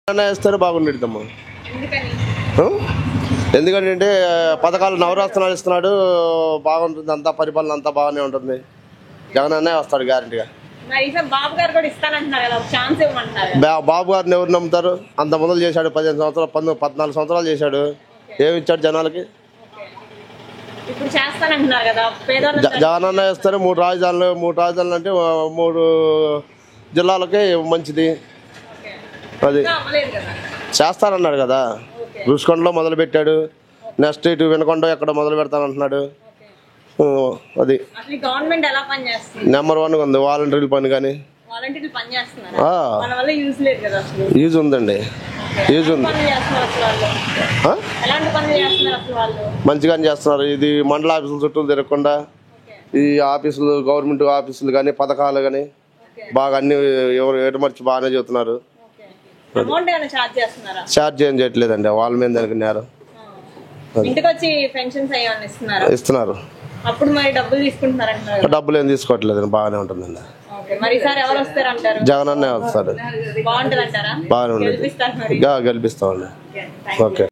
వేస్తే బాగుండేదమ్మా. ఎందుకంటే పథకాలు నవరత్నాలు ఇస్తున్నాడు, బాగుంటుంది, అంతా పరిపాలన అంతా బాగానే ఉంటుంది. జగన్ అన్నే వస్తాడు గ్యారెంటీగా. బాబు గారిని ఎవరు నమ్ముతారు? అంత మొదలు చేశాడు, 15 సంవత్సరాలు 14 సంవత్సరాలు చేశాడు. ఏమి ఇచ్చాడు జనాలకి? జగన్ అన్న వేస్తారు. 3 రాజధానులు అంటే 3 జిల్లాలకి మంచిది. అది చేస్తానన్నాడు కదా. రుషికొండలో మొదలు పెట్టాడు, నెక్స్ట్ ఇటు వినకొండ ఎక్కడ మొదలు పెడతానంటున్నాడు. అది నెంబర్ 1 ఉంది. వాలంటీర్ల పని కానీ యూజ్ ఉందండి, యూజ్ ఉంది, మంచిగానే చేస్తున్నారు. ఇది మండల ఆఫీసుల చుట్టూ తిరగకుండా ఈ ఆఫీసులు, గవర్నమెంట్ ఆఫీసులు కానీ పథకాలు కానీ బాగా అన్ని ఎటుమర్చి బాగానే చెబుతున్నారు. ఛార్జ్ ఏం చేయట్లేదండి, వాళ్ళ మీద దానికి నేరం. ఇస్తున్నారు. డబ్బులు ఏం తీసుకోవట్లేదండి, బాగానే ఉంటుందండి. జగన్ అన్నే వస్తారు, బాగానే ఉండదు. గెలిపిస్తామండి. ఓకే.